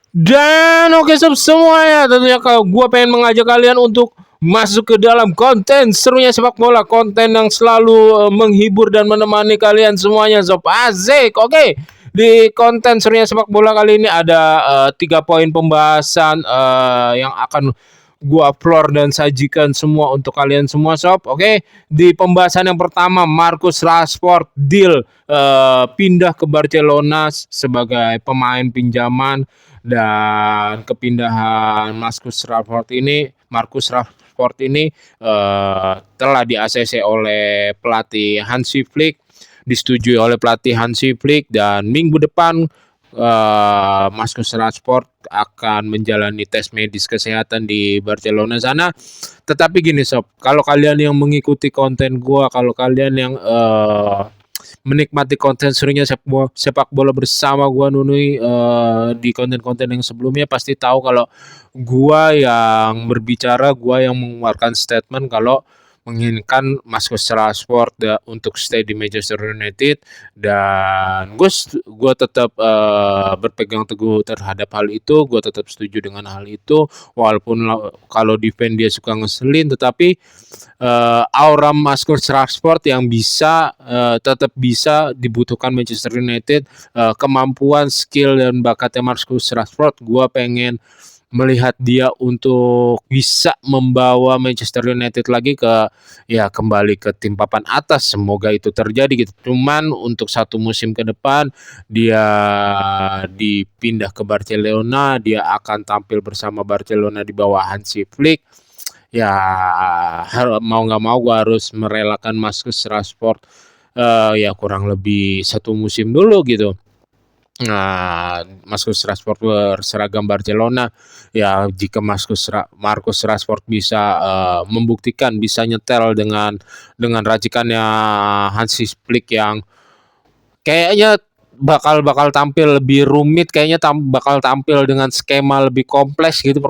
Dan oke sob semuanya, tentunya kalau gua pengen mengajak kalian untuk masuk ke dalam konten serunya sepak bola, konten yang selalu menghibur dan menemani kalian semuanya sob. Asik. Oke. Di konten serunya sepak bola kali ini ada 3 poin pembahasan yang akan gua upload dan sajikan semua untuk kalian semua sob. Oke. Di pembahasan yang pertama, Marcus Rashford deal pindah ke Barcelona sebagai pemain pinjaman, dan kepindahan Marcus Rashford ini telah di-ACC oleh pelatih Hansi Flick, disetujui oleh pelatih Hansi Flick, dan minggu depan Marcus Rashford akan menjalani tes medis kesehatan di Barcelona sana. Tetapi gini sob, kalau kalian yang mengikuti konten gua, kalau kalian yang menikmati konten serunya sepak bola bersama gua Nunui di konten-konten yang sebelumnya, pasti tahu kalau gua yang mengeluarkan statement kalau menginginkan Marcus Rashford untuk stay di Manchester United, dan gue tetap berpegang teguh terhadap hal itu. Gue tetap setuju dengan hal itu, walaupun kalau defend dia suka ngeselin, tetapi aura Marcus Rashford yang tetap bisa dibutuhkan Manchester United, kemampuan, skill dan bakatnya Marcus Rashford, gue pengen melihat dia untuk bisa membawa Manchester United lagi kembali ke tim papan atas. Semoga itu terjadi gitu. Cuman untuk 1 musim ke depan dia dipindah ke Barcelona, dia akan tampil bersama Barcelona di bawah Hansi Flick. Ya mau nggak mau gue harus merelakan Marcus Rashford ya kurang lebih 1 musim dulu gitu. Nah, Marcus Rashford berseragam Barcelona, ya jika Marcus Rashford bisa membuktikan bisa nyetel dengan racikannya Hansi Flick yang kayaknya bakal tampil lebih rumit, kayaknya bakal tampil dengan skema lebih kompleks gitu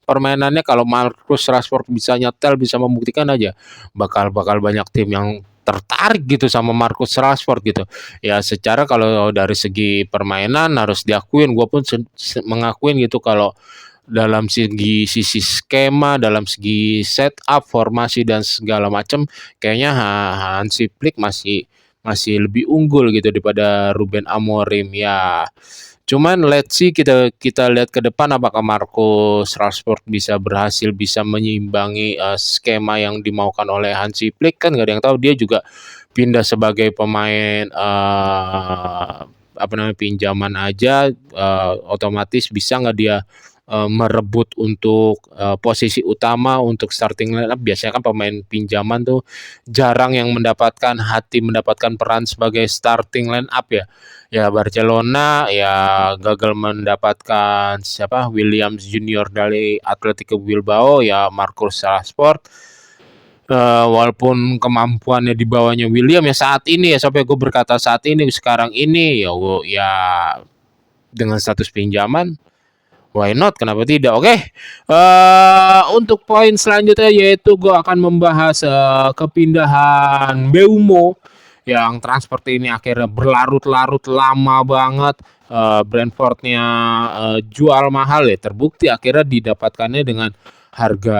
permainannya. Kalau Marcus Rashford bisa nyetel, bisa membuktikan aja, bakal banyak tim yang tertarik gitu sama Marcus Rashford gitu. Ya secara kalau dari segi permainan harus diakuin, gue pun mengakuin gitu, kalau dalam sisi skema, dalam segi setup, formasi dan segala macam, kayaknya Hansi Flick masih lebih unggul gitu daripada Ruben Amorim ya. Cuman let's see, kita lihat ke depan apakah Marcus Rashford bisa menyeimbangi skema yang dimaukan oleh Hansi Flick. Kan gak ada yang tahu, dia juga pindah sebagai pemain pinjaman aja, otomatis bisa nggak dia merebut untuk posisi utama untuk starting line up. Biasanya kan pemain pinjaman tuh jarang yang mendapatkan peran sebagai starting line up ya. Ya Barcelona ya gagal mendapatkan Williams Junior dari Atletico Bilbao, ya Marcus Rashford walaupun kemampuannya di bawahnya William ya saat ini, ya sampai gue berkata saat ini sekarang ini ya dengan status pinjaman, why not? Kenapa tidak? Oke. Untuk poin selanjutnya yaitu gue akan membahas kepindahan Mbeumo yang transfer ini akhirnya berlarut-larut lama banget. Brentfordnya jual mahal ya, terbukti akhirnya didapatkannya dengan harga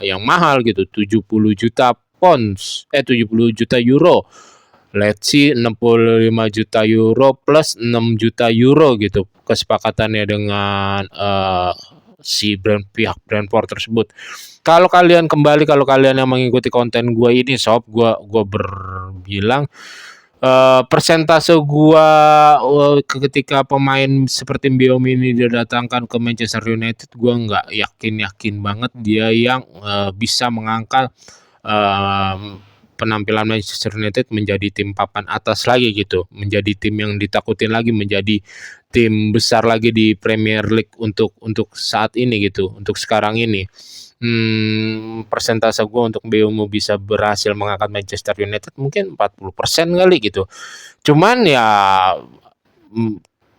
yang mahal gitu, 70 juta pounds, 70 juta euro. Let's see, 65 juta euro plus 6 juta euro gitu kesepakatannya dengan pihak Brentford tersebut. Kalau kalian yang mengikuti konten gue ini sob, gue berbilang persentase gua ketika pemain seperti Mbeumo ini didatangkan ke Manchester United, gua nggak yakin banget dia yang bisa mengangkat penampilan Manchester United menjadi tim papan atas lagi gitu, menjadi tim yang ditakutin lagi, menjadi tim besar lagi di Premier League untuk saat ini gitu, untuk sekarang ini. Persentase gue untuk Mbeumo bisa berhasil mengangkat Manchester United mungkin 40% kali gitu. Cuman ya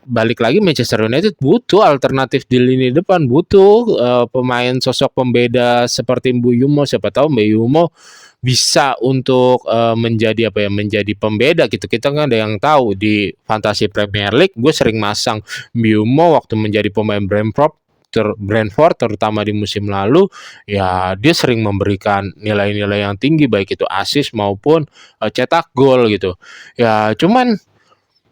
balik lagi Manchester United butuh alternatif di lini depan, butuh pemain sosok pembeda seperti Mbeumo. Siapa tahu Mbeumo bisa untuk menjadi apa ya, menjadi pembeda gitu. Kita kan ada yang tahu di Fantasy Premier League gue sering masang Mbeumo waktu menjadi pemain Brentford terutama di musim lalu, ya dia sering memberikan nilai-nilai yang tinggi baik itu assist maupun cetak gol gitu. Ya cuman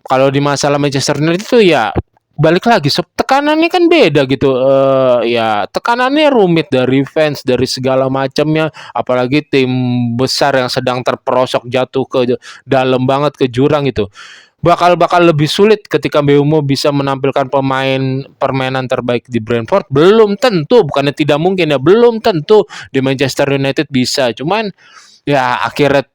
kalau di masalah Manchester United itu ya balik lagi tekanannya kan beda gitu, ya tekanannya rumit dari fans dari segala macamnya, apalagi tim besar yang sedang terperosok jatuh ke dalam banget ke jurang itu bakal lebih sulit ketika Mbeumo bisa menampilkan permainan terbaik di Brentford. Belum tentu, bukannya tidak mungkin ya, belum tentu di Manchester United bisa. Cuman ya akhirnya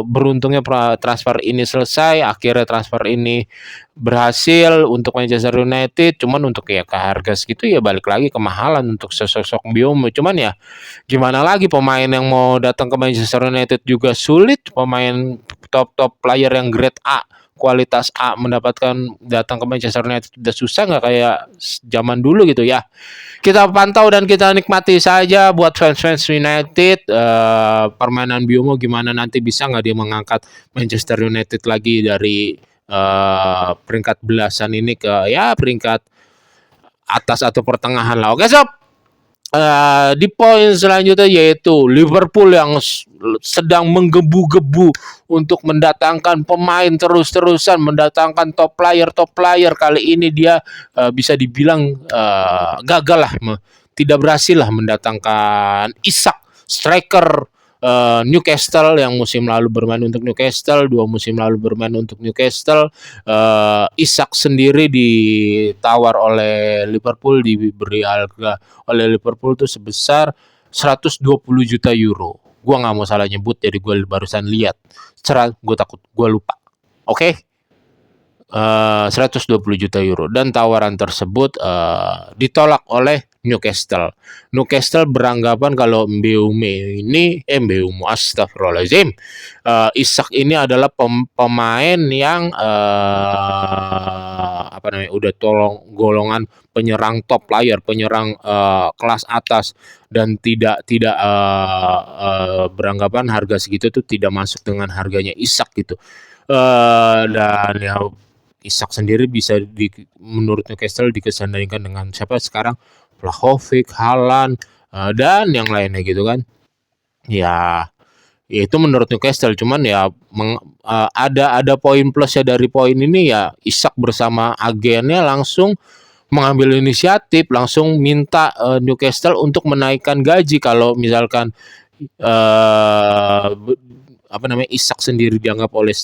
beruntungnya transfer ini selesai, akhirnya transfer ini berhasil untuk Manchester United. Cuman untuk ya ke harga segitu ya balik lagi kemahalan untuk sosok Mbeumo. Cuman ya gimana lagi, pemain yang mau datang ke Manchester United juga sulit. Pemain top player yang grade A, kualitas A datang ke Manchester United udah susah, nggak kayak zaman dulu gitu ya. Kita pantau dan kita nikmati saja buat fans United, permainan Mbeumo gimana, nanti bisa nggak dia mengangkat Manchester United lagi dari peringkat belasan ini ke ya peringkat atas atau pertengahan lah. Oke sob, di poin selanjutnya yaitu Liverpool yang sedang menggebu-gebu untuk mendatangkan pemain terus-terusan, mendatangkan top player. Kali ini dia bisa dibilang gagal lah, tidak berhasil lah mendatangkan Isak, striker Newcastle yang musim lalu bermain untuk Newcastle, 2 musim lalu bermain untuk Newcastle. Isak sendiri ditawar oleh Liverpool, diberi harga oleh Liverpool tuh sebesar 120 juta euro. Gua nggak mau salah nyebut, jadi gue barusan lihat. Gue takut gue lupa. Oke. 120 juta euro dan tawaran tersebut ditolak oleh Newcastle. Newcastle beranggapan kalau Mbeumo astagfirullahaladzim, Isak ini adalah pemain yang udah golongan penyerang top player, penyerang kelas atas, dan tidak beranggapan harga segitu tuh tidak masuk dengan harganya Isak gitu. Dan ya Isak sendiri bisa menurut Newcastle dikesandingkan dengan siapa sekarang, Vlahovic, Haaland, dan yang lainnya gitu kan. Ya itu menurut Newcastle. Cuman ya ada poin plusnya dari poin ini ya, Isak bersama agennya langsung mengambil inisiatif, langsung minta Newcastle untuk menaikkan gaji. Kalau misalkan Isak sendiri dianggap oleh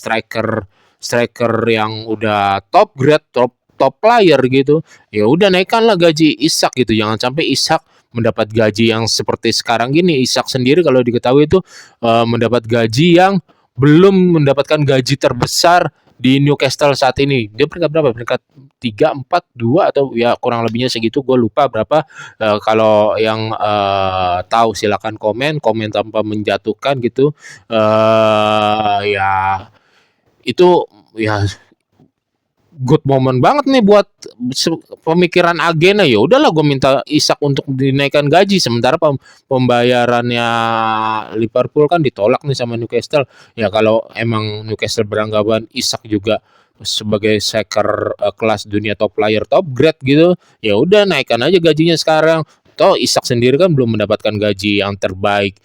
striker yang udah top grade, top player gitu, ya udah naikkanlah gaji Isak gitu. Jangan sampai Isak mendapat gaji yang seperti sekarang gini. Isak sendiri kalau diketahui itu mendapat gaji yang belum mendapatkan gaji terbesar di Newcastle saat ini. Dia peringkat berapa? Peringkat 3, 4, 2 atau ya kurang lebihnya segitu, gue lupa berapa. Kalau yang tahu silakan komen tanpa menjatuhkan gitu. Ya itu ya good moment banget nih buat pemikiran agennya. Ya udahlah, gue minta Isak untuk dinaikkan gaji, sementara pembayarannya Liverpool kan ditolak nih sama Newcastle. Ya kalau emang Newcastle beranggapan Isak juga sebagai striker kelas dunia, top player, top grade gitu, ya udah naikkan aja gajinya sekarang. Toh Isak sendiri kan belum mendapatkan gaji yang terbaik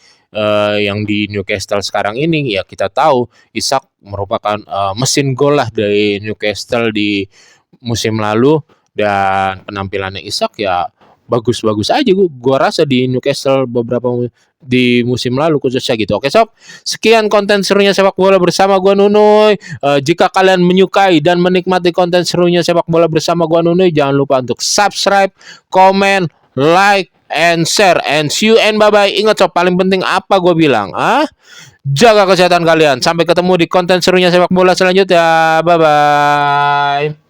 yang di Newcastle sekarang ini. Ya kita tahu Isak merupakan mesin gol lah dari Newcastle di musim lalu, dan penampilannya Isak ya bagus-bagus aja. Gua rasa di Newcastle beberapa di musim lalu khususnya gitu. Oke sob, sekian konten serunya sepak bola bersama gua Nunuy. Jika kalian menyukai dan menikmati konten serunya sepak bola bersama gua Nunuy, jangan lupa untuk subscribe, komen, like, and share, and see you and bye bye. Ingat sob, paling penting apa gue bilang, jaga kesehatan kalian. Sampai ketemu di konten serunya sepak bola selanjutnya. Bye bye.